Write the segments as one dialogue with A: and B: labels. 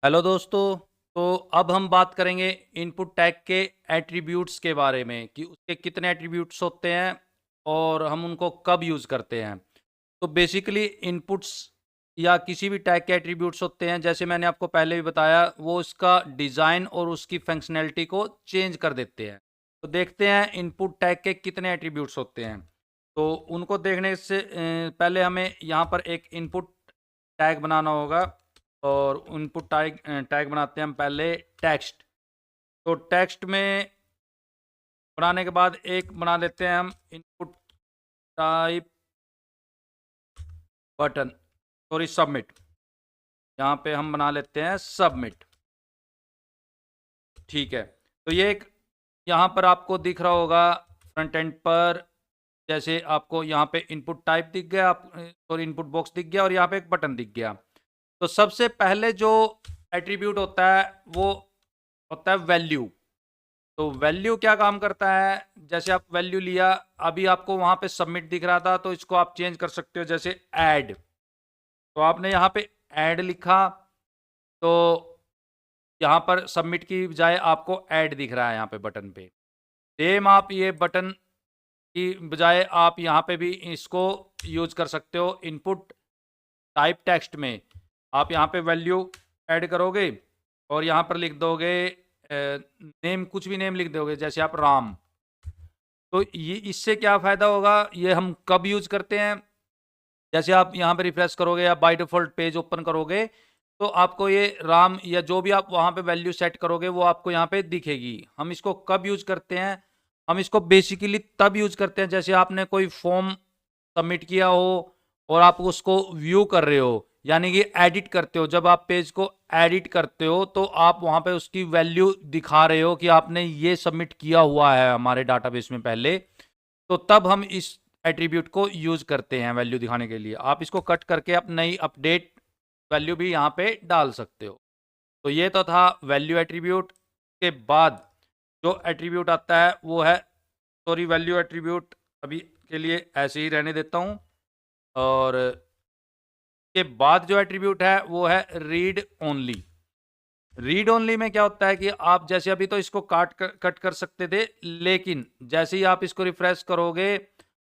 A: Hello दोस्तों। तो अब हम बात करेंगे इनपुट टैग के एट्रीब्यूट्स के बारे में कि उसके कितने एट्रीब्यूट्स होते हैं और हम उनको कब यूज़ करते हैं। तो बेसिकली इनपुट्स या किसी भी टैग के एट्रीब्यूट्स होते हैं, जैसे मैंने आपको पहले भी बताया, वो उसका डिज़ाइन और उसकी फंक्शनैलिटी को चेंज कर देते हैं। तो देखते हैं इनपुट टैग के कितने एट्रीब्यूट्स होते हैं। तो उनको देखने से पहले हमें यहाँ पर एक इनपुट टैग बनाना होगा। और इनपुट टैग टैग बनाते हैं हम पहले टेक्स्ट। तो टेक्स्ट में बनाने के बाद एक बना लेते हैं हम input type button, sorry submit. यहाँ पे हम बना लेते हैं सबमिट। ठीक है। तो ये एक यहाँ पर आपको दिख रहा होगा फ्रंट एंड पर, जैसे आपको यहाँ पे इनपुट टाइप दिख गया आप, और इनपुट बॉक्स दिख गया और यहाँ पे एक बटन दिख गया। तो सबसे पहले जो एट्रीब्यूट होता है वो होता है वैल्यू। तो वैल्यू क्या काम करता है, जैसे आप वैल्यू लिया, अभी आपको वहां पे सबमिट दिख रहा था, तो इसको आप चेंज कर सकते हो, जैसे ऐड। तो आपने यहाँ पे ऐड लिखा, तो यहाँ पर सबमिट की बजाय आपको ऐड दिख रहा है यहाँ पे बटन पे। सेम आप ये बटन की बजाय आप यहाँ पे भी इसको यूज कर सकते हो। इनपुट टाइप टेक्स्ट में आप यहाँ पे वैल्यू ऐड करोगे और यहाँ पर लिख दोगे नेम, कुछ भी नेम लिख दोगे, जैसे आप राम। तो ये इससे क्या फ़ायदा होगा, ये हम कब यूज़ करते हैं, जैसे आप यहाँ पे रिफ्रेश करोगे या बाय डिफ़ॉल्ट पेज ओपन करोगे, तो आपको ये राम या जो भी आप वहाँ पे वैल्यू सेट करोगे वो आपको यहाँ पे दिखेगी। हम इसको कब यूज़ करते हैं, हम इसको बेसिकली तब यूज़ करते हैं जैसे आपने कोई फॉर्म सबमिट किया हो और आप उसको व्यू कर रहे हो, यानी कि एडिट करते हो। जब आप पेज को एडिट करते हो तो आप वहाँ पे उसकी वैल्यू दिखा रहे हो कि आपने ये सबमिट किया हुआ है हमारे डाटाबेस में पहले। तो तब हम इस एट्रीब्यूट को यूज करते हैं वैल्यू दिखाने के लिए। आप इसको कट करके आप नई अपडेट वैल्यू भी यहाँ पे डाल सकते हो। तो ये तो था वैल्यू एट्रीब्यूट। के बाद जो एट्रीब्यूट आता है वो है, सॉरी, वैल्यू एट्रीब्यूट अभी के लिए ऐसे ही रहने देता हूँ। और के बाद जो एट्रीब्यूट है वो है रीड ओनली। रीड ओनली में क्या होता है कि आप जैसे अभी तो इसको कट कर सकते थे, लेकिन जैसे ही आप इसको रिफ्रेश करोगे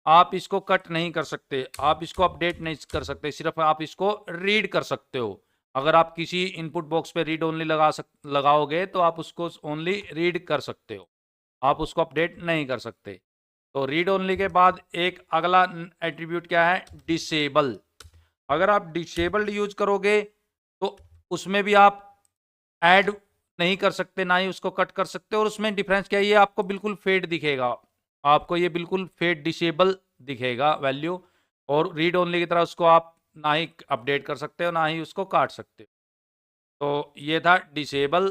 A: आप इसको कट नहीं कर सकते, आप इसको अपडेट नहीं कर सकते, सिर्फ आप इसको रीड कर सकते हो। अगर आप किसी इनपुट बॉक्स पे रीड ओनली लगाओगे तो आप उसको ओनली रीड कर सकते हो, आप उसको अपडेट नहीं कर सकते। तो रीड ओनली के बाद एक अगला एट्रीब्यूट क्या है, डिसेबल। अगर आप डिसेबल्ड यूज करोगे तो उसमें भी आप ऐड नहीं कर सकते, ना ही उसको कट कर सकते। और उसमें डिफरेंस क्या है, ये आपको बिल्कुल फेड दिखेगा, आपको ये बिल्कुल फेड डिसेबल दिखेगा वैल्यू। और रीड ओनली की तरह उसको आप ना ही अपडेट कर सकते हो ना ही उसको काट सकते हो। तो ये था डिसेबल।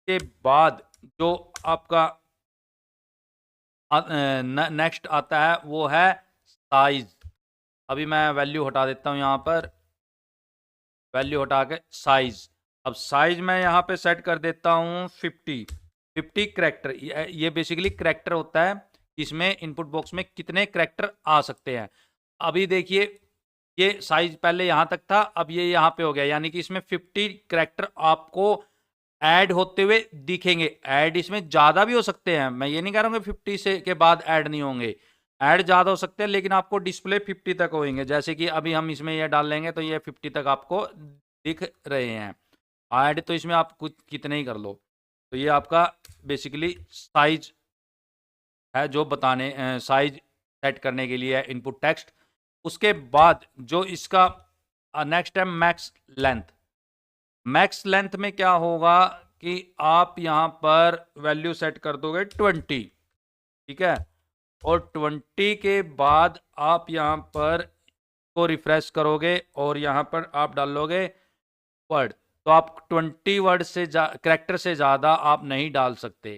A: के बाद जो आपका नेक्स्ट आता है वो है साइज। अभी मैं वैल्यू हटा देता हूँ यहाँ पर, वैल्यू हटा के साइज। अब साइज मैं यहाँ पे सेट कर देता हूँ 50 करेक्टर। ये बेसिकली करेक्टर होता है, इसमें इनपुट बॉक्स में कितने करेक्टर आ सकते हैं। अभी देखिए, ये साइज पहले यहाँ तक था, अब ये यहाँ पे हो गया, यानी कि इसमें 50 करेक्टर आपको ऐड होते हुए दिखेंगे। ऐड इसमें ज़्यादा भी हो सकते हैं, मैं ये नहीं कह रहा हूँ कि 50 से के बाद ऐड नहीं होंगे, ऐड ज़्यादा हो सकते हैं, लेकिन आपको डिस्प्ले 50 तक होंगे। जैसे कि अभी हम इसमें ये डाल लेंगे तो ये 50 तक आपको दिख रहे हैं। ऐड तो इसमें आप कुछ कितने ही कर लो। तो ये आपका बेसिकली साइज है, जो बताने साइज सेट करने के लिए इनपुट टेक्स्ट। उसके बाद जो इसका नेक्स्ट है मैक्स लेंथ। मैक्स लेंथ में क्या होगा कि आप यहाँ पर वैल्यू सेट कर दोगे 20, ठीक है। और 20 के बाद आप यहाँ पर को रिफ्रेश करोगे और यहाँ पर आप डालोगे वर्ड। तो आप 20 वर्ड से करेक्टर से ज़्यादा आप नहीं डाल सकते।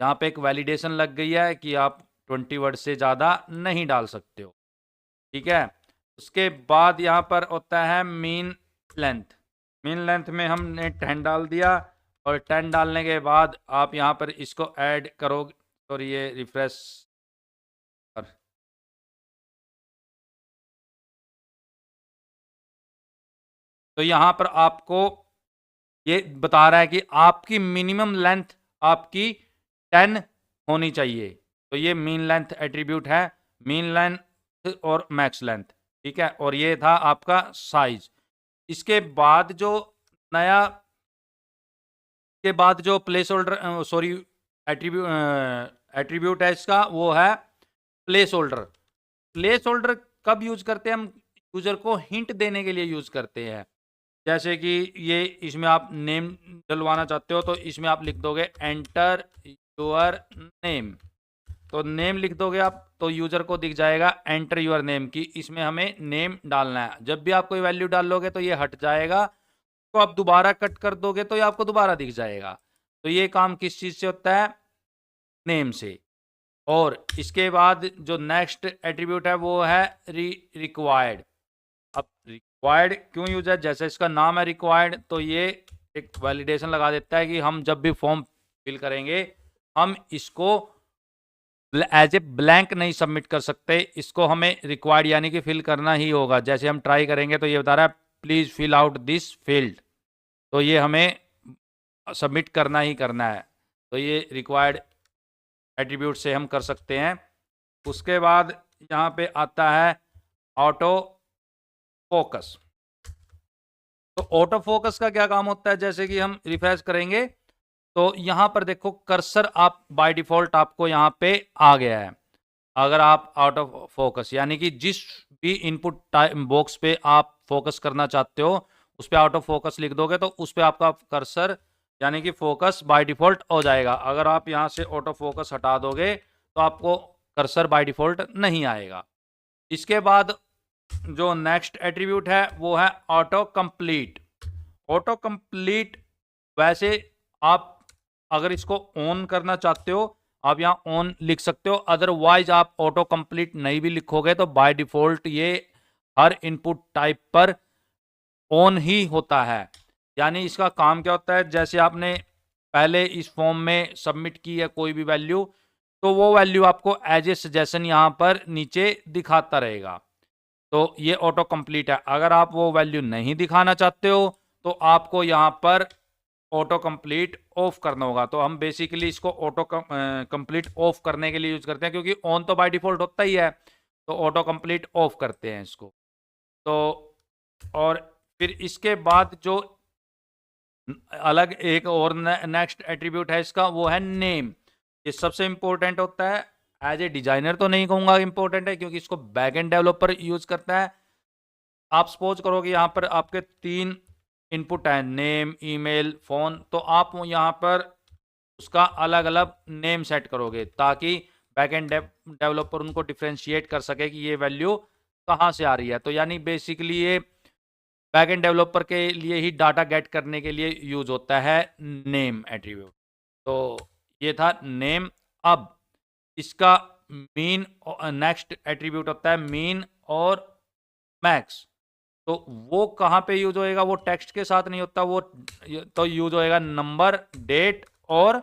A: यहाँ पे एक वैलिडेशन लग गई है कि आप 20 वर्ड से ज़्यादा नहीं डाल सकते हो, ठीक है। उसके बाद यहाँ पर होता है मीन लेंथ। मीन लेंथ में हमने 10 डाल दिया, और 10 डालने के बाद आप यहाँ पर इसको ऐड करोगे, सॉरी ये रिफ्रेश कर। तो यहाँ पर आपको ये बता रहा है कि आपकी मिनिमम लेंथ आपकी 10 होनी चाहिए। तो ये मीन लेंथ एट्रीब्यूट है, मीन लेंथ और मैक्स लेंथ, ठीक है। और ये था आपका साइज। इसके बाद जो नया के बाद जो प्लेस होल्डर सॉरी एट्रीब्यूट है इसका, वो है प्लेस होल्डर। प्लेस होल्डर कब यूज करते हैं हम? यूजर को हिंट देने के लिए यूज करते हैं। जैसे कि ये इसमें आप नेम डलवाना चाहते हो तो इसमें आप लिख दोगे एंटर योर नेम। तो नेम लिख दोगे आप तो यूजर को दिख जाएगा एंटर योर नेम की, इसमें हमें नेम डालना है। जब भी आप कोई वैल्यू डाल लोगे तो ये हट जाएगा, तो आप दोबारा कट कर दोगे तो ये आपको दोबारा दिख जाएगा। तो ये काम किस चीज से होता है? नेम से। और इसके बाद जो नेक्स्ट एट्रीब्यूट है वो है रिक्वायर्ड। अब रिक्वायर्ड क्यों यूज है? जैसे इसका नाम है रिक्वायर्ड, तो ये एक वैलिडेशन लगा देता है कि हम जब भी फॉर्म फिल करेंगे हम इसको एज ए ब्लैंक नहीं सबमिट कर सकते, इसको हमें रिक्वायर्ड यानी कि फिल करना ही होगा। जैसे हम ट्राई करेंगे तो ये बता रहा है please fill out this field, तो ये हमें सबमिट करना ही करना है। तो ये रिक्वायर्ड एट्रीब्यूट से हम कर सकते हैं। उसके बाद यहाँ पे आता है ऑटो फोकस। तो ऑटो फोकस का क्या काम होता है? जैसे कि हम रिफ्रेश करेंगे तो यहां पर देखो कर्सर आप बाय डिफॉल्ट आपको यहां पे आ गया है। अगर आप आउट ऑफ फोकस यानी कि जिस भी इनपुट बॉक्स पे आप फोकस करना चाहते हो उस पे आउट ऑफ फोकस लिख दोगे तो उस पे आपका कर्सर यानी कि फोकस बाय डिफॉल्ट हो जाएगा। अगर आप यहां से ऑटो फोकस हटा दोगे तो आपको कर्सर बाय डिफॉल्ट नहीं आएगा। इसके बाद जो नेक्स्ट एट्रीब्यूट है वो है ऑटो कंप्लीट। ऑटो कंप्लीट वैसे आप अगर इसको ऑन करना चाहते हो आप यहाँ ऑन लिख सकते हो, अदरवाइज आप ऑटो कंप्लीट नहीं भी लिखोगे तो बाय डिफॉल्ट ये हर इनपुट टाइप पर ऑन ही होता है। यानी इसका काम क्या होता है? जैसे आपने पहले इस फॉर्म में सबमिट की है कोई भी वैल्यू, तो वो वैल्यू आपको एज ए सजेशन यहाँ पर नीचे दिखाता रहेगा। तो ये ऑटो कंप्लीट है। अगर आप वो वैल्यू नहीं दिखाना चाहते हो तो आपको यहाँ पर ऑटो कंप्लीट ऑफ करना होगा। तो हम बेसिकली इसको ऑटो कंप्लीट ऑफ करने के लिए यूज करते हैं, क्योंकि ऑन तो बाय डिफॉल्ट होता ही है, तो ऑटो कंप्लीट ऑफ करते हैं इसको। तो और फिर इसके बाद जो अलग एक और नेक्स्ट एट्रीब्यूट है इसका, वो है नेम। ये सबसे इंपॉर्टेंट होता है। एज ए डिजाइनर तो नहीं कहूंगा इंपॉर्टेंट है, क्योंकि इसको बैक एंड डेवलपर यूज करता है। आप सपोज करो कि यहाँ पर आपके 3 इनपुट है, नेम, ईमेल, फोन, तो आप यहाँ पर उसका अलग अलग नेम सेट करोगे ताकि बैकएंड डेवलपर उनको डिफ्रेंशिएट कर सके कि ये वैल्यू कहाँ से आ रही है। तो यानी बेसिकली ये बैकएंड डेवलपर के लिए ही डाटा गेट करने के लिए यूज होता है नेम एट्रीब्यूट। तो ये था नेम। अब इसका मीन नेक्स्ट एट्रीब्यूट होता है मीन और मैक्स। तो वो कहाँ पे यूज होएगा? वो टेक्स्ट के साथ नहीं होता, वो तो यूज होएगा नंबर, डेट और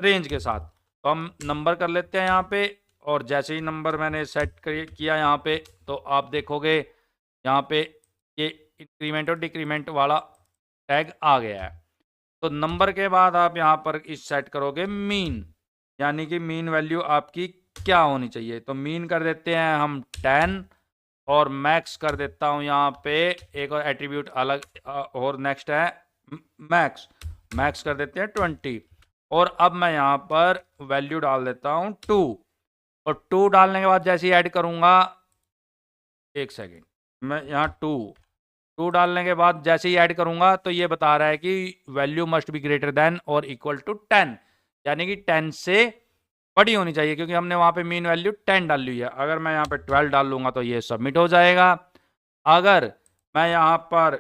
A: रेंज के साथ। तो हम नंबर कर लेते हैं यहाँ पे, और जैसे ही नंबर मैंने सेट किया यहाँ पे तो आप देखोगे यहाँ पे ये इंक्रीमेंट और डिक्रीमेंट वाला टैग आ गया है। तो नंबर के बाद आप यहाँ पर इस सेट करोगे मीन, यानी कि मीन वैल्यू आपकी क्या होनी चाहिए। तो मीन कर देते हैं हम 10 और मैक्स कर देता हूं यहाँ पे एक और एट्रीब्यूट अलग और नेक्स्ट है मैक्स। मैक्स कर देते हैं 20 और अब मैं यहाँ पर वैल्यू डाल देता हूँ 2। और 2 डालने के बाद जैसे ही ऐड करूंगा, एक सेकेंड, मैं यहाँ 2 डालने के बाद जैसे ही ऐड करूंगा तो ये बता रहा है कि value must be greater than और इक्वल टू 10, यानी कि 10 से बड़ी होनी चाहिए, क्योंकि हमने वहां पे मीन वैल्यू 10 डाल ली है। अगर मैं यहाँ पे 12 डाल लूंगा तो ये सबमिट हो जाएगा। अगर मैं यहाँ पर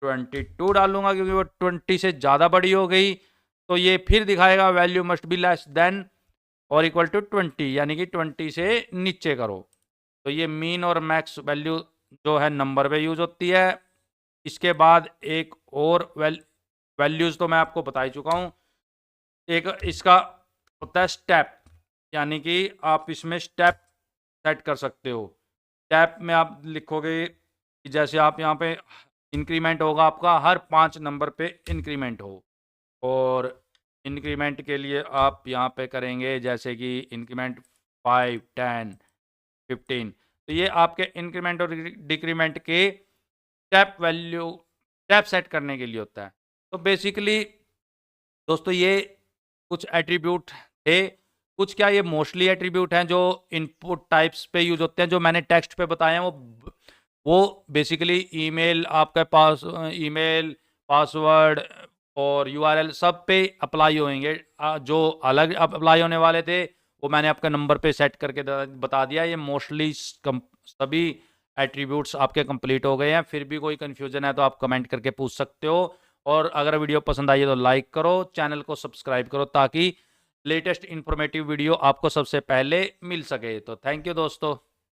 A: 22 डाल लूंगा क्योंकि वो 20 से ज़्यादा बड़ी हो गई, तो ये फिर दिखाएगा value must be less than और इक्वल टू 20, यानी कि 20 से नीचे करो। तो ये मीन और मैक्स वैल्यू जो है नंबर पे यूज होती है। इसके बाद एक और वैल्यूज तो मैं आपको बता ही चुका हूँ। एक इसका होता है स्टेप, यानी कि आप इसमें स्टेप सेट कर सकते हो। स्टेप में आप लिखोगे कि जैसे आप यहाँ पे इंक्रीमेंट होगा आपका, हर 5 नंबर पे इंक्रीमेंट हो। और इंक्रीमेंट के लिए आप यहाँ पे करेंगे जैसे कि इंक्रीमेंट 5, 10, 15। तो ये आपके इंक्रीमेंट और डिक्रीमेंट के स्टेप सेट करने के लिए होता है। तो बेसिकली दोस्तों ये कुछ एट्रीब्यूट थे। कुछ क्या, ये मोस्टली एट्रीब्यूट हैं जो इनपुट टाइप्स पे यूज होते हैं, जो मैंने टेक्स्ट पे बताए हैं वो बेसिकली ईमेल, आपके पास ईमेल, पासवर्ड और यूआरएल सब पे अप्लाई होंगे। जो अलग अप्लाई होने वाले थे वो मैंने आपके नंबर पे सेट करके बता दिया। ये मोस्टली सभी एट्रीब्यूट्स आपके कंप्लीट हो गए हैं। फिर भी कोई कन्फ्यूजन है तो आप कमेंट करके पूछ सकते हो। और अगर वीडियो पसंद आई है तो लाइक करो, चैनल को सब्सक्राइब करो ताकि लेटेस्ट इंफॉर्मेटिव वीडियो आपको सबसे पहले मिल सके। तो थैंक यू दोस्तों।